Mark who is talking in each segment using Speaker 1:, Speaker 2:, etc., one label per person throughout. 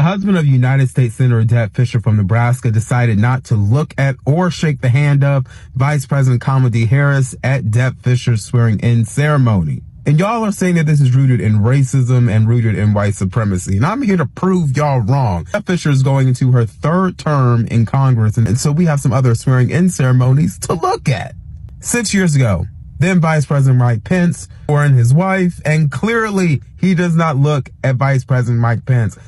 Speaker 1: husband of United States Senator Deb Fischer from Nebraska decided not to look at or shake the hand of Vice President Kamala Harris at Deb Fischer's swearing-in ceremony. And y'all are saying that this is rooted in racism and rooted in white supremacy. And I'm here to prove y'all wrong. Deb Fischer is going into her third term in Congress, and so we have some other swearing-in ceremonies to look at. 6 years ago, then Vice President Mike Pence swore in his wife, and clearly he does not look at Vice President Mike Pence.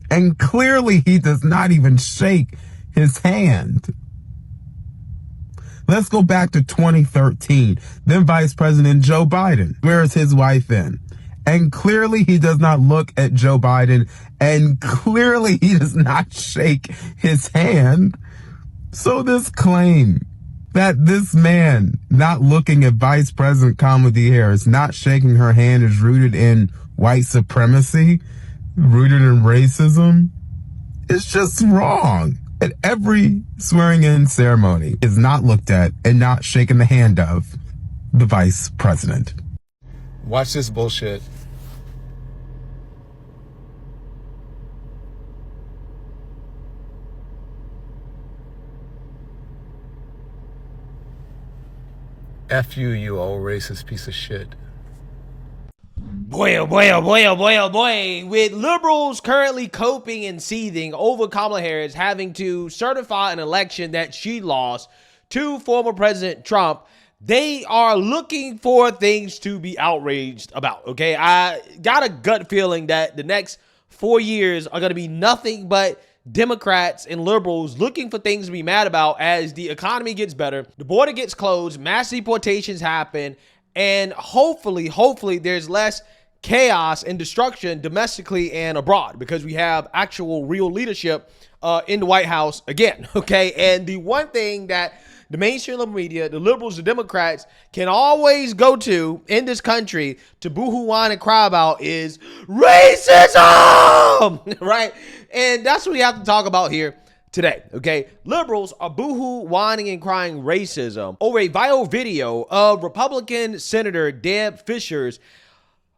Speaker 1: And clearly he does not even shake his hand. Let's go back to 2013. Then Vice President Joe Biden swears his wife in. And clearly he does not look at Joe Biden. And clearly he does not shake his hand. So this claim that this man not looking at Vice President Kamala Harris, not shaking her hand, is rooted in white supremacy, rooted in racism, is just wrong. At every swearing-in ceremony is not looked at and not shaken the hand of the vice president.
Speaker 2: Watch this bullshit. F you, you old racist piece of shit.
Speaker 3: Boy, oh boy, oh boy, oh boy, oh boy. With liberals currently coping and seething over Kamala Harris having to certify an election that she lost to former President Trump, they are looking for things to be outraged about, okay? I got a gut feeling that the next 4 years are going to be nothing but Democrats and liberals looking for things to be mad about as the economy gets better, the border gets closed, mass deportations happen, and hopefully there's less chaos and destruction domestically and abroad because we have actual real leadership in the White House again, okay? And the one thing that the mainstream liberal media, the liberals, the Democrats can always go to in this country to boohoo, whine, and cry about is racism, right? And that's what we have to talk about here today, okay? Liberals are boohoo, whining, and crying racism over a viral video of Republican Senator Deb Fischer's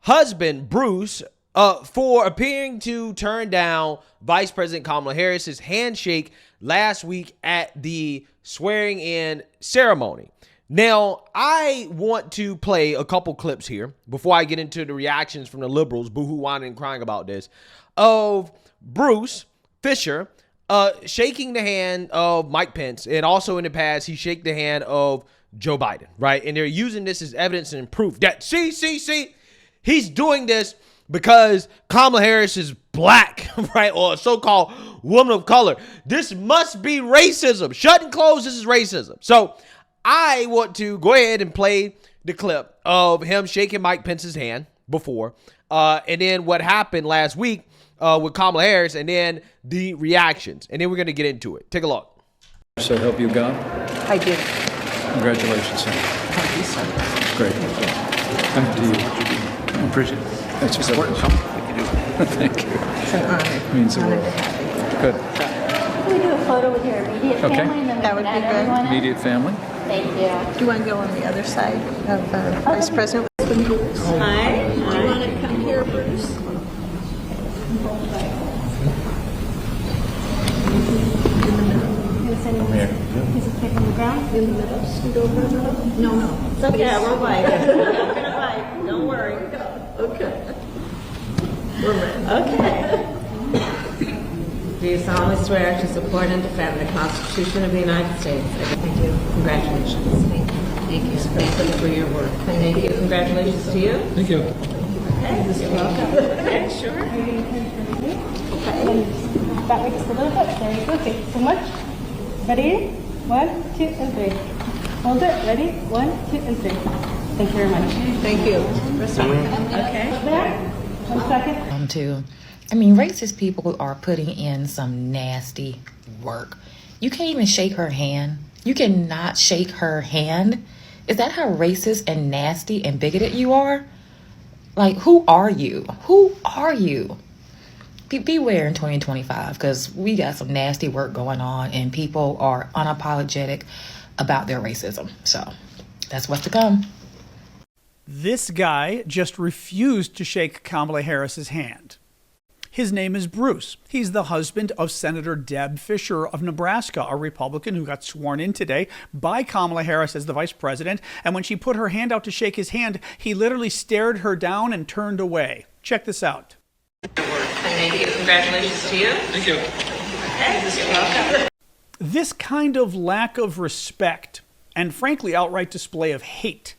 Speaker 3: husband, Bruce, for appearing to turn down Vice President Kamala Harris's handshake last week at the swearing-in ceremony. Now, I want to play a couple clips here before I get into the reactions from the liberals, boohoo, whining, and crying about this, of Bruce Fischer shaking the hand of Mike Pence, and also in the past, he shook the hand of Joe Biden, right? And they're using this as evidence and proof that, see, he's doing this because Kamala Harris is black, right? Or a so-called woman of color. This must be racism. Shut and close, this is racism. So I want to go ahead and play the clip of him shaking Mike Pence's hand before, and then what happened last week with Kamala Harris, and then the reactions. And then we're going to get into it. Take a look.
Speaker 4: So help you God?
Speaker 5: I did.
Speaker 4: Congratulations, son.
Speaker 5: Thank you so much.
Speaker 4: Great. Thank you. I appreciate it. That's important. Thank you.
Speaker 5: It's an honor.
Speaker 4: It means the world. Good.
Speaker 6: Can we do a photo with your immediate
Speaker 4: Okay.
Speaker 6: family? And then
Speaker 5: That
Speaker 6: we
Speaker 5: would
Speaker 6: can
Speaker 5: be
Speaker 6: add
Speaker 5: good.
Speaker 6: everyone in?
Speaker 4: Immediate family.
Speaker 6: Thank you.
Speaker 5: Do you want to go on the other side of Vice President?
Speaker 7: Hi. Do you want to come here, Bruce?
Speaker 6: He's a kick on the ground.
Speaker 7: In the middle. Scoot over a little. No. It's okay. We're white. We're gonna fight. Don't worry. Okay. We're ready. Okay.
Speaker 8: Do you solemnly swear to support and defend the Constitution of the United States? Thank you. Congratulations. Thank you. Thank you for your work. Thank you. Congratulations to you.
Speaker 4: Thank you.
Speaker 8: Okay. You're welcome. Okay, sure.
Speaker 6: Okay. Back way just a little bit. There you go. Thank you so much. Ready? 1, 2, and 3. Hold it. Ready? 1, 2, and 3. Thank you very much.
Speaker 5: Thank you.
Speaker 8: Okay.
Speaker 6: There. 1 second.
Speaker 9: I mean, racist people are putting in some nasty work. You can't even shake her hand. You cannot shake her hand. Is that how racist and nasty and bigoted you are? Like, who are you? Who are you? Beware in 2025, because we got some nasty work going on and people are unapologetic about their racism. So that's what's to come.
Speaker 10: This guy just refused to shake Kamala Harris's hand. His name is Bruce. He's the husband of Senator Deb Fischer of Nebraska, a Republican who got sworn in today by Kamala Harris as the vice president. And when she put her hand out to shake his hand, he literally stared her down and turned away. Check this out.
Speaker 8: Thank you. Congratulations to you.
Speaker 4: Thank you.
Speaker 8: Okay, you're welcome.
Speaker 10: This kind of lack of respect and frankly outright display of hate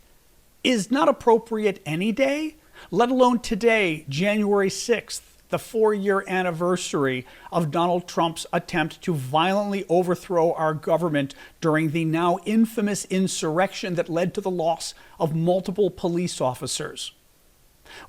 Speaker 10: is not appropriate any day, let alone today, January 6th, the 4-year anniversary of Donald Trump's attempt to violently overthrow our government during the now infamous insurrection that led to the loss of multiple police officers.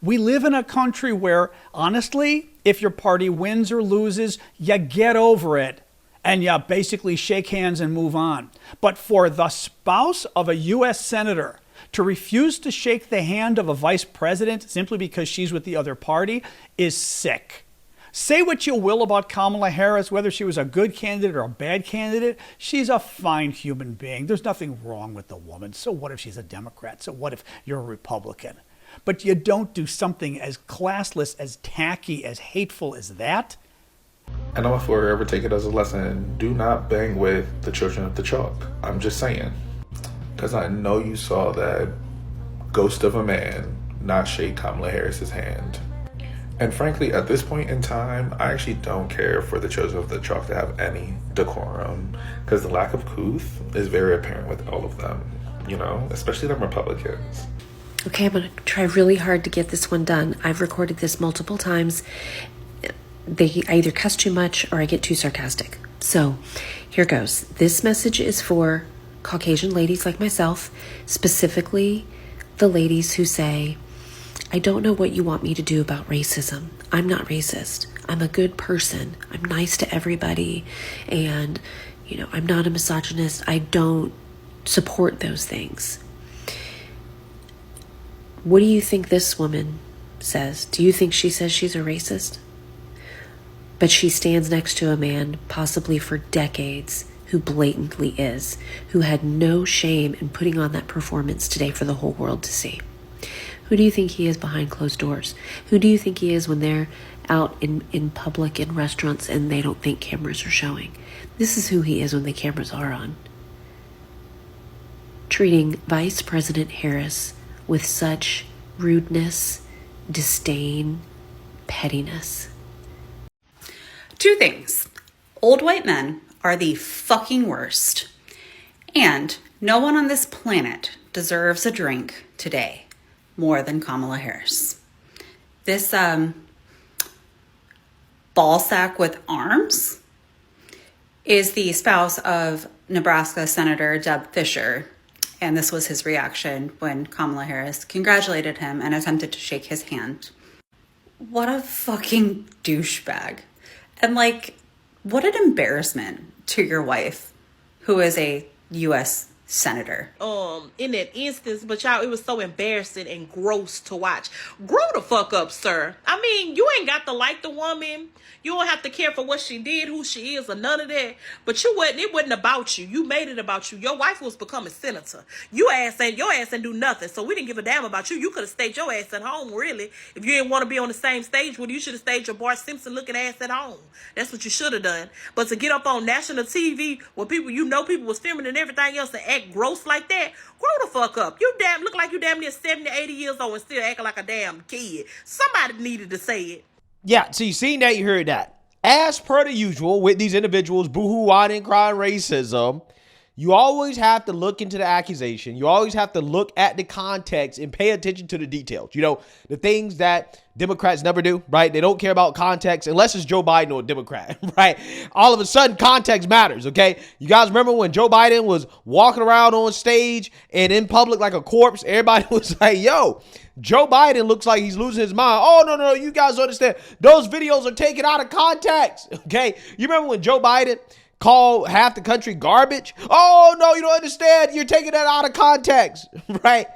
Speaker 10: We live in a country where, honestly, if your party wins or loses, you get over it and you basically shake hands and move on. But for the spouse of a U.S. senator to refuse to shake the hand of a vice president simply because she's with the other party is sick. Say what you will about Kamala Harris, whether she was a good candidate or a bad candidate, she's a fine human being. There's nothing wrong with the woman. So what if she's a Democrat? So what if you're a Republican? But you don't do something as classless, as tacky, as hateful as that.
Speaker 11: And I'm for ever take it as a lesson. Do not bang with the children of the chalk. I'm just saying. Because I know you saw that ghost of a man not shake Kamala Harris's hand. And frankly, at this point in time, I actually don't care for the children of the chalk to have any decorum. Because the lack of couth is very apparent with all of them. You know, especially the Republicans.
Speaker 12: Okay, I'm going to try really hard to get this one done. I've recorded this multiple times. I either cuss too much or I get too sarcastic. So here goes. This message is for Caucasian ladies like myself, specifically the ladies who say, I don't know what you want me to do about racism. I'm not racist. I'm a good person. I'm nice to everybody. And, you know, I'm not a misogynist. I don't support those things. What do you think this woman says? Do you think she says she's a racist? But she stands next to a man, possibly for decades, who blatantly is, who had no shame in putting on that performance today for the whole world to see. Who do you think he is behind closed doors? Who do you think he is when they're out in public in restaurants and they don't think cameras are showing? This is who he is when the cameras are on. Treating Vice President Harris with such rudeness, disdain, pettiness.
Speaker 13: Two things. Old white men are the fucking worst. And no one on this planet deserves a drink today more than Kamala Harris. This ball sack with arms is the spouse of Nebraska Senator Deb Fischer. And this was his reaction when Kamala Harris congratulated him and attempted to shake his hand. What a fucking douchebag. And like, what an embarrassment to your wife, who is a U.S. senator.
Speaker 7: In that instance, but y'all, it was so embarrassing and gross to watch. Grow the fuck up, sir. I mean, you ain't got to like the woman. You don't have to care for what she did, who she is, or none of that. But it wasn't about you. You made it about you. Your wife was becoming senator. Your ass ain't do nothing. So we didn't give a damn about you. You could have stayed your ass at home, really. If you didn't want to be on the same stage with you, should have stayed your Bart Simpson looking ass at home. That's what you should have done. But to get up on national TV where people was filming and everything else and act gross like that, grow the fuck up. You look like you damn near 70, 80 years old and still acting like a damn kid. Somebody needed to say it.
Speaker 3: Yeah, so you seen that, you heard that. As per the usual with these individuals, boohoo, whining, crying racism, you always have to look into the accusation. You always have to look at the context and pay attention to the details. You know, the things that Democrats never do, right? They don't care about context unless it's Joe Biden or a Democrat, right? All of a sudden, context matters, okay? You guys remember when Joe Biden was walking around on stage and in public like a corpse? Everybody was like, yo, Joe Biden looks like he's losing his mind. Oh, no, you guys understand. Those videos are taken out of context, okay? You remember when Joe Biden called half the country garbage? Oh, no, you don't understand. You're taking that out of context, right?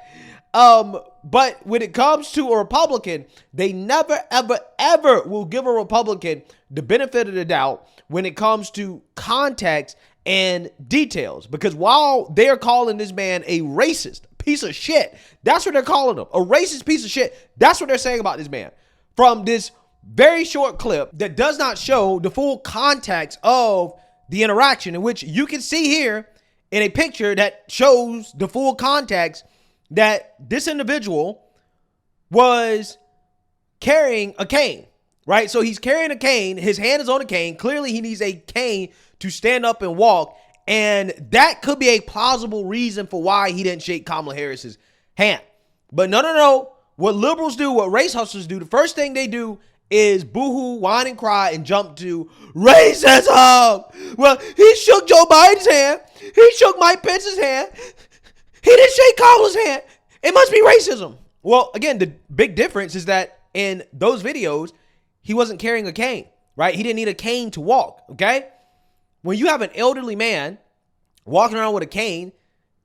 Speaker 3: But when it comes to a Republican, they never, ever, ever will give a Republican the benefit of the doubt when it comes to context and details. Because while they're calling this man a racist piece of shit, that's what they're calling him, a racist piece of shit. That's what they're saying about this man. From this very short clip that does not show the full context of the interaction, in which you can see here in a picture that shows the full context that this individual was carrying a cane, right? So he's carrying a cane. His hand is on a cane. Clearly, he needs a cane to stand up and walk. And that could be a plausible reason for why he didn't shake Kamala Harris's hand. But no. What liberals do, what race hustlers do, the first thing they do is boohoo, whine, and cry, and jump to racism. Well, he shook Joe Biden's hand. He shook Mike Pence's hand. He didn't shake Kamala's hand. It must be racism. Well, again, the big difference is that in those videos, he wasn't carrying a cane, right? He didn't need a cane to walk, okay? When you have an elderly man walking around with a cane,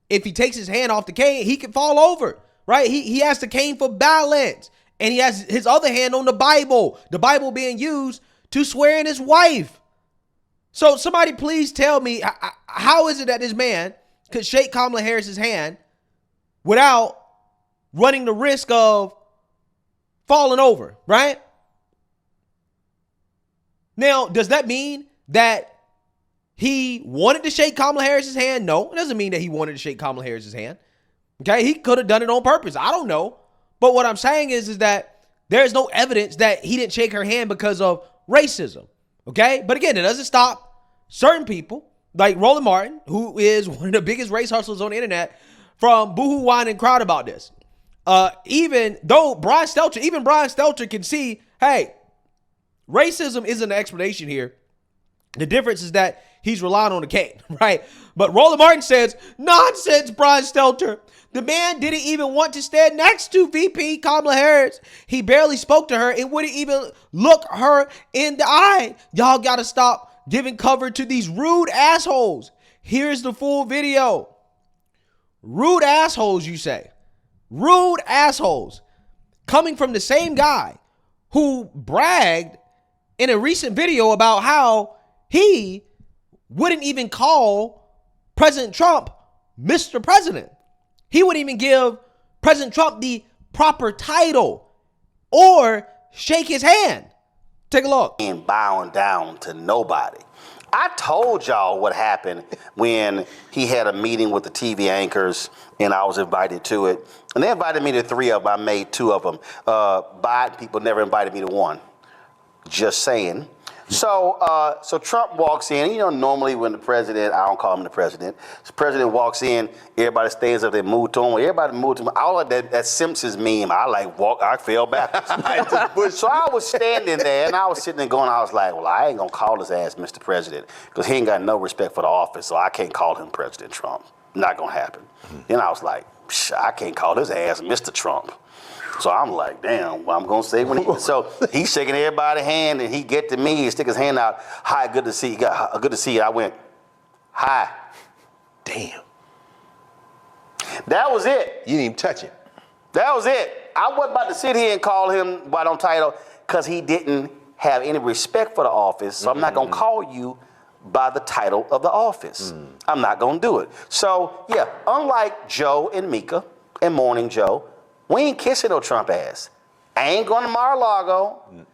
Speaker 3: if he takes his hand off the cane, he can fall over, right? He has the cane for balance, and he has his other hand on the Bible being used to swear in his wife. So somebody please tell me, how is it that this man could shake Kamala Harris's hand without running the risk of falling over, right? Now, does that mean that he wanted to shake Kamala Harris's hand? No, it doesn't mean that he wanted to shake Kamala Harris's hand. Okay, he could have done it on purpose. I don't know. But what I'm saying is that there's no evidence that he didn't shake her hand because of racism. Okay, but again, it doesn't stop certain people like Roland Martin, who is one of the biggest race hustlers on the internet, from boohoo, whine, and crowd about this. Even though Brian Stelter can see, hey, racism isn't an explanation here. The difference is that he's relying on the cane, right? But Roland Martin says, nonsense, Brian Stelter. The man didn't even want to stand next to VP Kamala Harris. He barely spoke to her and wouldn't even look her in the eye. Y'all got to stop giving cover to these rude assholes. Here's the full video. Rude assholes, you say. Rude assholes. Coming from the same guy who bragged in a recent video about how he wouldn't even call President Trump Mr. President. He wouldn't even give President Trump the proper title or shake his hand. Take a look.
Speaker 14: And bowing down to nobody. I told y'all what happened when he had a meeting with the TV anchors and I was invited to it. And they invited me to 3 of them. I made 2 of them. Biden people never invited me to 1. Just saying. So Trump walks in. You know, normally when the president, I don't call him the president. The president walks in, everybody stands up, they move to him. Everybody moved to him. I like that Simpsons meme. I fell backwards. So I was standing there and I was sitting there going, I was like, well, I ain't gonna call his ass Mr. President because he ain't got no respect for the office, so I can't call him President Trump. Not gonna happen. Then I was like, I can't call his ass Mr. Trump. So I'm like, damn, what I'm going to say when he... So he's shaking everybody's hand, and he get to me, he stick his hand out. Hi, good to see you. Good to see you. I went, hi.
Speaker 15: Damn.
Speaker 14: That was it.
Speaker 15: You didn't even touch it.
Speaker 14: That was it. I wasn't about to sit here and call him by no title because he didn't have any respect for the office. So I'm not going to call you by the title of the office. I'm not going to do it. So, yeah, unlike Joe and Mika and Morning Joe, we ain't kissing no Trump ass. I ain't going to Mar-a-Lago.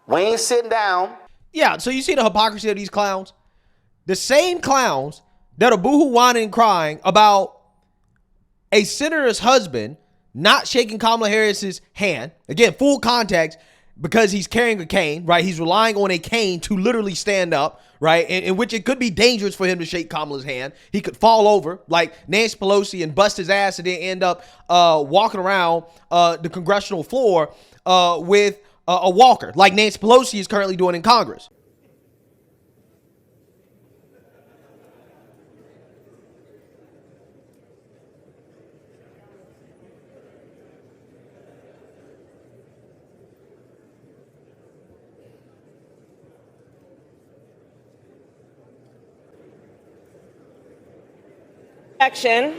Speaker 14: We ain't sitting down.
Speaker 3: Yeah, so you see the hypocrisy of these clowns? The same clowns that are boohoo, whining, and crying about a senator's husband not shaking Kamala Harris's hand. Again, full context, because he's carrying a cane, right? He's relying on a cane to literally stand up, right? In which it could be dangerous for him to shake Kamala's hand. He could fall over like Nancy Pelosi and bust his ass and then end up walking around the congressional floor with a walker, like Nancy Pelosi is currently doing in Congress.
Speaker 16: Action.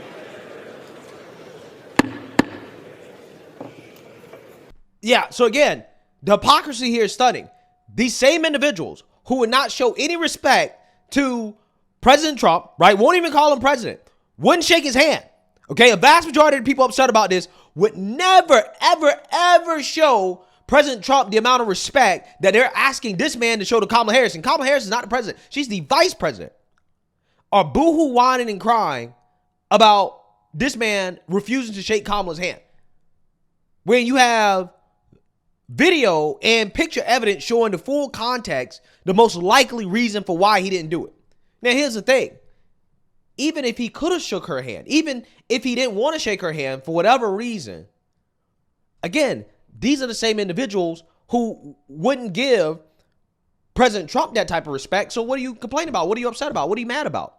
Speaker 3: Yeah, so again, the hypocrisy here is stunning. These same individuals who would not show any respect to President Trump, right, won't even call him president, wouldn't shake his hand, okay? A vast majority of the people upset about this would never, ever, ever show President Trump the amount of respect that they're asking this man to show to Kamala Harris. And Kamala Harris is not the president. She's the vice president. Are boohoo whining and crying about this man refusing to shake Kamala's hand. When you have video and picture evidence showing the full context, the most likely reason for why he didn't do it. Now, here's the thing. Even if he could have shook her hand, even if he didn't want to shake her hand for whatever reason, again, these are the same individuals who wouldn't give President Trump that type of respect. So what are you complaining about? What are you upset about? What are you mad about?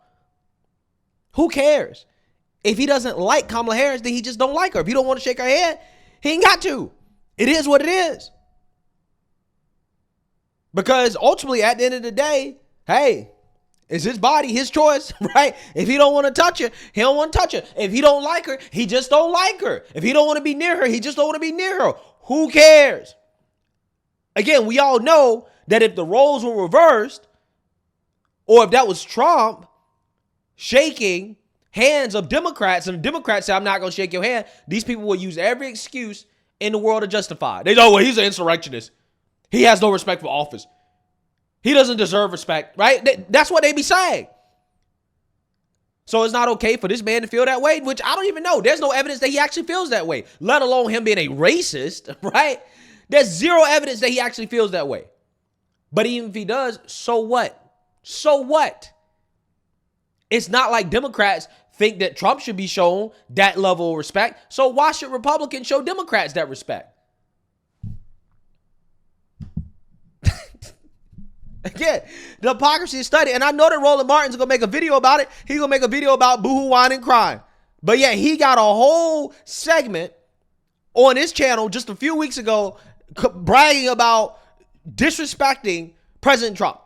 Speaker 3: Who cares? If he doesn't like Kamala Harris, then he just don't like her. If he don't want to shake her hand, he ain't got to. It is what it is. Because ultimately, at the end of the day, hey, it's his body, his choice, right? If he don't want to touch her, he don't want to touch her. If he don't like her, he just don't like her. If he don't want to be near her, he just don't want to be near her. Who cares? Again, we all know that if the roles were reversed, or if that was Trump shaking hands of Democrats, and the Democrats say, I'm not going to shake your hand, these people will use every excuse in the world to justify it. They know, well, he's an insurrectionist. He has no respect for office. He doesn't deserve respect, right? That's what they be saying. So it's not okay for this man to feel that way, which I don't even know. There's no evidence that he actually feels that way, let alone him being a racist, right? There's zero evidence that he actually feels that way. But even if he does, so what? So what? It's not like Democrats think that Trump should be shown that level of respect. So why should Republicans show Democrats that respect? Again, the hypocrisy is studied. And I know that Roland Martin's going to make a video about it. He's going to make a video about boohoo, whining, crying. But yeah, he got a whole segment on his channel just a few weeks ago bragging about disrespecting President Trump,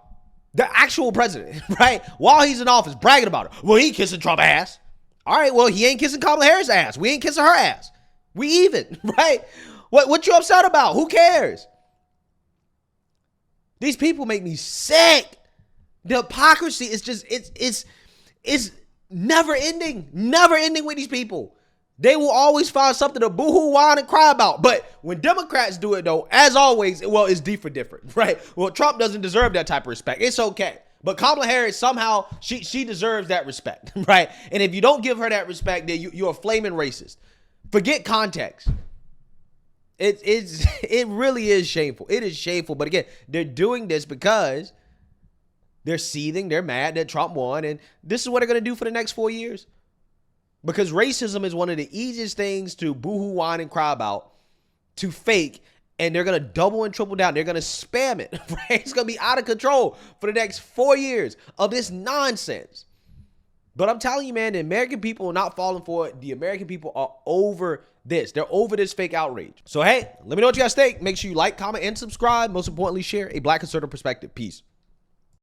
Speaker 3: the actual president, right? While he's in office, bragging about it. Well, he ain't kissing Trump's ass. All right, well, he ain't kissing Kamala Harris' ass. We ain't kissing her ass. We even, right? What you upset about? Who cares? These people make me sick. The hypocrisy is just, it's never ending with these people. They will always find something to boohoo, whine, and cry about. But when Democrats do it, though, as always, well, it's D for different, right? Well, Trump doesn't deserve that type of respect. It's okay. But Kamala Harris, somehow, she deserves that respect, right? And if you don't give her that respect, then you're a flaming racist. Forget context. It really is shameful. It is shameful. But again, they're doing this because they're seething. They're mad that Trump won. And this is what they're going to do for the next 4 years. Because racism is one of the easiest things to boohoo, whine, and cry about, to fake. And they're going to double and triple down. They're going to spam it. Right? It's going to be out of control for the next 4 years of this nonsense. But I'm telling you, man, the American people are not falling for it. The American people are over this. They're over this fake outrage. So, hey, let me know what you guys think. Make sure you like, comment, and subscribe. Most importantly, share a Black conservative perspective. Peace.